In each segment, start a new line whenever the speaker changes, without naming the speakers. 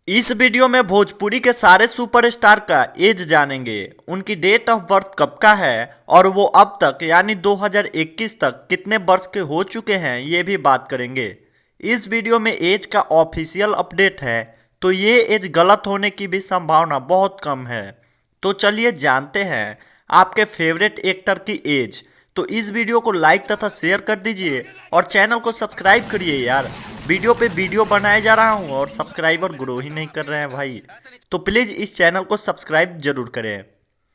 इस वीडियो में भोजपुरी के सारे सुपरस्टार का एज जानेंगे, उनकी डेट ऑफ बर्थ कब का है और वो अब तक यानी 2021 तक कितने वर्ष के हो चुके हैं ये भी बात करेंगे। इस वीडियो में एज का ऑफिशियल अपडेट है तो ये एज गलत होने की भी संभावना बहुत कम है। तो चलिए जानते हैं आपके फेवरेट एक्टर की एज। तो इस वीडियो को लाइक तथा शेयर कर दीजिए और चैनल को सब्सक्राइब करिए यार। वीडियो पे वीडियो बनाए जा रहा हूँ और सब्सक्राइबर ग्रो ही नहीं कर रहे हैं भाई, तो प्लीज़ इस चैनल को सब्सक्राइब जरूर करें।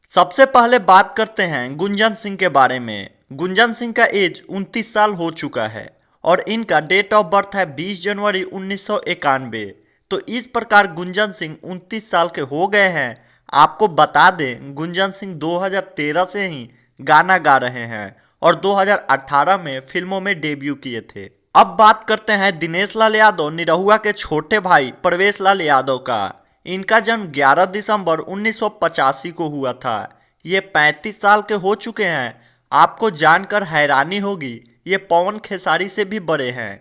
सबसे पहले बात करते हैं गुंजन सिंह के बारे में। गुंजन सिंह का एज 29 साल हो चुका है और इनका डेट ऑफ बर्थ है 20 जनवरी 1991। तो इस प्रकार गुंजन सिंह 29 साल के हो गए हैं। आपको बता दें गुंजन सिंह 2013 से ही गाना गा रहे हैं और 2018 में फिल्मों में डेब्यू किए थे। अब बात करते हैं दिनेश लाल यादव निरहुआ के छोटे भाई प्रवेश लाल यादव का। इनका जन्म 11 दिसंबर 1985 को हुआ था। ये 35 साल के हो चुके हैं। आपको जानकर हैरानी होगी ये पवन खेसारी से भी बड़े हैं।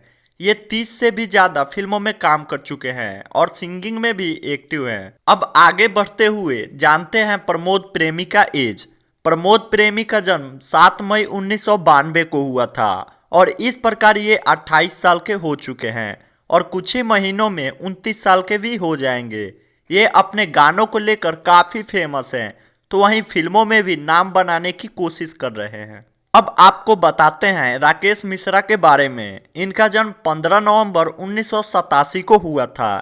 ये 30 से भी ज़्यादा फिल्मों में काम कर चुके हैं और सिंगिंग में भी एक्टिव हैं। अब आगे बढ़ते हुए जानते हैं प्रमोद प्रेमी का एज। प्रमोद प्रेमी का जन्म 7 मई 1992 को हुआ था और इस प्रकार ये 28 साल के हो चुके हैं और कुछ ही महीनों में 29 साल के भी हो जाएंगे। ये अपने गानों को लेकर काफ़ी फेमस हैं, तो वहीं फिल्मों में भी नाम बनाने की कोशिश कर रहे हैं। अब आपको बताते हैं राकेश मिश्रा के बारे में। इनका जन्म 15 नवंबर 1987 को हुआ था।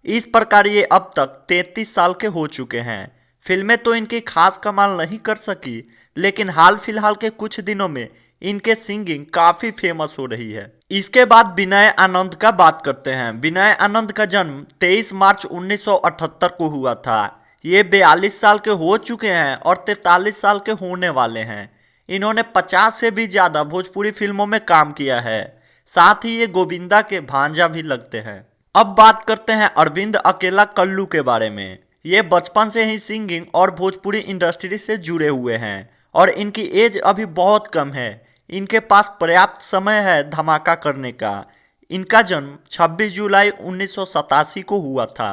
इस प्रकार ये अब तक 33 साल के हो चुके हैं। फिल्में तो इनकी खास कमाल नहीं कर सकी, लेकिन हाल फिलहाल के कुछ दिनों में इनके सिंगिंग काफ़ी फेमस हो रही है। इसके बाद विनय आनंद का बात करते हैं। विनय आनंद का जन्म 23 मार्च 1978 को हुआ था। ये 42 साल के हो चुके हैं और 43 साल के होने वाले हैं। इन्होंने 50 से भी ज़्यादा भोजपुरी फिल्मों में काम किया है। साथ ही ये गोविंदा के भांजा भी लगते हैं। अब बात करते हैं अरविंद अकेला कल्लू के बारे में। ये बचपन से ही सिंगिंग और भोजपुरी इंडस्ट्री से जुड़े हुए हैं और इनकी एज अभी बहुत कम है। इनके पास पर्याप्त समय है धमाका करने का। इनका जन्म 26 जुलाई 1987 को हुआ था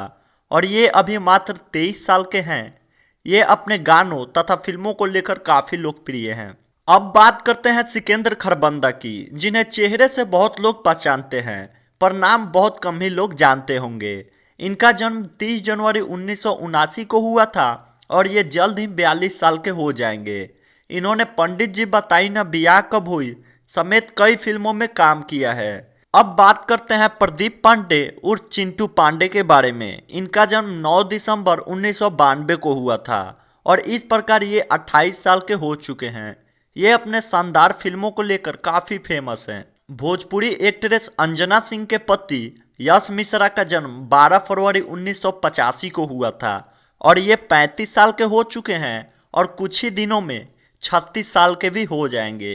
और ये अभी मात्र 23 साल के हैं। ये अपने गानों तथा फिल्मों को लेकर काफ़ी लोकप्रिय हैं। अब बात करते हैं सिकंदर खरबंदा की, जिन्हें चेहरे से बहुत लोग पहचानते हैं पर नाम बहुत कम ही लोग जानते होंगे। इनका जन्म 30 जनवरी 1979 को हुआ था और ये जल्द ही 42 साल के हो जाएंगे। इन्होंने पंडित जी बताई ना बियाह कब हुई समेत कई फिल्मों में काम किया है। अब बात करते हैं प्रदीप पांडे उर्फ चिंटू पांडे के बारे में। इनका जन्म 9 दिसंबर 1992 को हुआ था और इस प्रकार ये 28 साल के हो चुके हैं। ये अपने शानदार फिल्मों को लेकर काफ़ी फेमस हैं। भोजपुरी एक्ट्रेस अंजना सिंह के पति यश मिश्रा का जन्म 12 फरवरी 1985 को हुआ था और ये 35 साल के हो चुके हैं और कुछ ही दिनों में 36 साल के भी हो जाएंगे।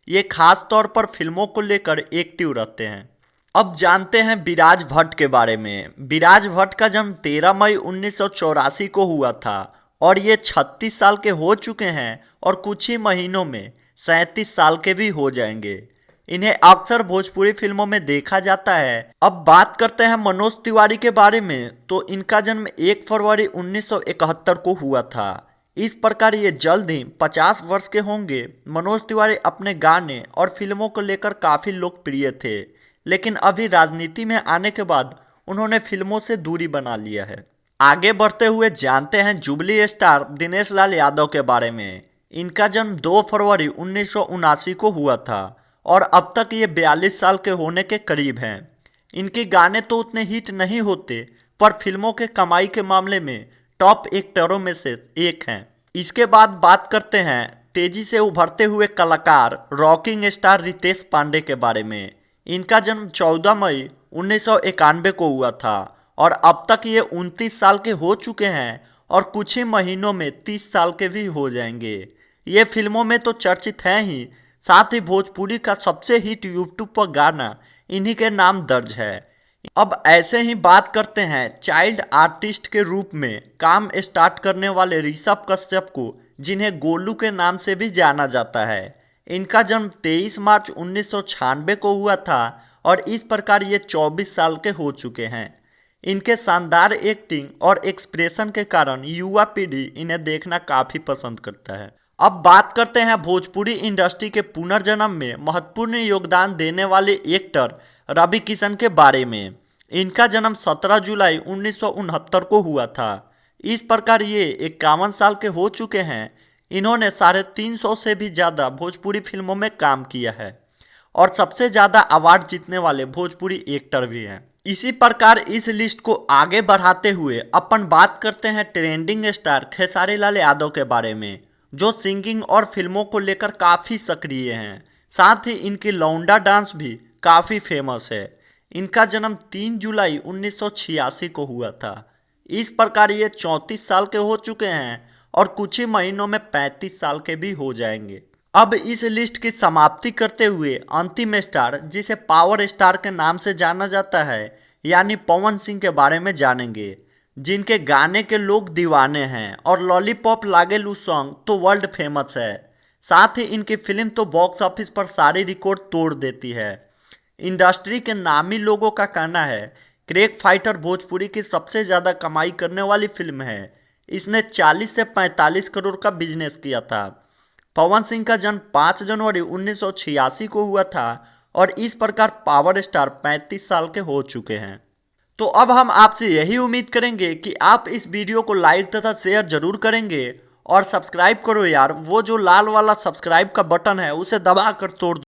ये खास तौर पर फिल्मों को लेकर एक्टिव रहते हैं। अब जानते हैं विराज भट्ट के बारे में। विराज भट्ट का जन्म 13 मई 1984 को हुआ था और ये 36 साल के हो चुके हैं और कुछ ही महीनों में 37 साल के भी हो जाएंगे। इन्हें अक्सर भोजपुरी फिल्मों में देखा जाता है। अब बात करते हैं मनोज तिवारी के बारे में। तो इनका जन्म 1 फरवरी 1971 को हुआ था। इस प्रकार ये जल्द ही 50 वर्ष के होंगे। मनोज तिवारी अपने गाने और फिल्मों को लेकर काफ़ी लोकप्रिय थे, लेकिन अभी राजनीति में आने के बाद उन्होंने फिल्मों से दूरी बना लिया है। आगे बढ़ते हुए जानते हैं जुबली स्टार दिनेश लाल यादव के बारे में। इनका जन्म 2 फरवरी 1979 को हुआ था और अब तक ये 42 साल के होने के करीब हैं। इनके गाने तो उतने हिट नहीं होते पर फिल्मों के कमाई के मामले में टॉप एक्टरों में से एक हैं। इसके बाद बात करते हैं तेजी से उभरते हुए कलाकार रॉकिंग स्टार रितेश पांडे के बारे में। इनका जन्म 14 मई 1991 को हुआ था और अब तक ये 29 साल के हो चुके हैं और कुछ ही महीनों में 30 साल के भी हो जाएंगे। ये फिल्मों में तो चर्चित हैं ही, साथ ही भोजपुरी का सबसे हिट यूट्यूब पर गाना इन्हीं के नाम दर्ज है। अब ऐसे ही बात करते हैं चाइल्ड आर्टिस्ट के रूप में काम स्टार्ट करने वाले ऋषभ कश्यप को, जिन्हें गोलू के नाम से भी जाना जाता है। इनका जन्म 23 मार्च 1996 को हुआ था और इस प्रकार ये 24 साल के हो चुके हैं। इनके शानदार एक्टिंग और एक्सप्रेशन के कारण युवा पीढ़ी इन्हें देखना काफी पसंद करता है। अब बात करते हैं भोजपुरी इंडस्ट्री के पुनर्जन्म में महत्वपूर्ण योगदान देने वाले एक्टर रवि किशन के बारे में। इनका जन्म 17 जुलाई 1969 को हुआ था। इस प्रकार ये 51 साल के हो चुके हैं। इन्होंने 350 से भी ज़्यादा भोजपुरी फिल्मों में काम किया है और सबसे ज़्यादा अवार्ड जीतने वाले भोजपुरी एक्टर भी हैं। इसी प्रकार इस लिस्ट को आगे बढ़ाते हुए अपन बात करते हैं ट्रेंडिंग स्टार खेसारी लाल यादव के बारे में, जो सिंगिंग और फिल्मों को लेकर काफ़ी सक्रिय हैं। साथ ही इनकी लौंडा डांस भी काफ़ी फेमस है। इनका जन्म 3 जुलाई 1986 को हुआ था। इस प्रकार ये 34 साल के हो चुके हैं और कुछ ही महीनों में 35 साल के भी हो जाएंगे। अब इस लिस्ट की समाप्ति करते हुए अंतिम स्टार, जिसे पावर स्टार के नाम से जाना जाता है, यानी पवन सिंह के बारे में जानेंगे, जिनके गाने के लोग दीवाने हैं और लॉलीपॉप लागेलू सॉन्ग तो वर्ल्ड फेमस है। साथ ही इनकी फिल्म तो बॉक्स ऑफिस पर सारी रिकॉर्ड तोड़ देती है। इंडस्ट्री के नामी लोगों का कहना है क्रिक फाइटर भोजपुरी की सबसे ज़्यादा कमाई करने वाली फिल्म है। इसने 40 से 45 करोड़ का बिजनेस किया था। पवन सिंह का जन्म 5 जनवरी 1986 को हुआ था और इस प्रकार पावर स्टार 35 साल के हो चुके हैं। तो अब हम आपसे यही उम्मीद करेंगे कि आप इस वीडियो को लाइक तथा शेयर जरूर करेंगे और सब्सक्राइब करो यार, वो जो लाल वाला सब्सक्राइब का बटन है उसे दबा कर तोड़ दो।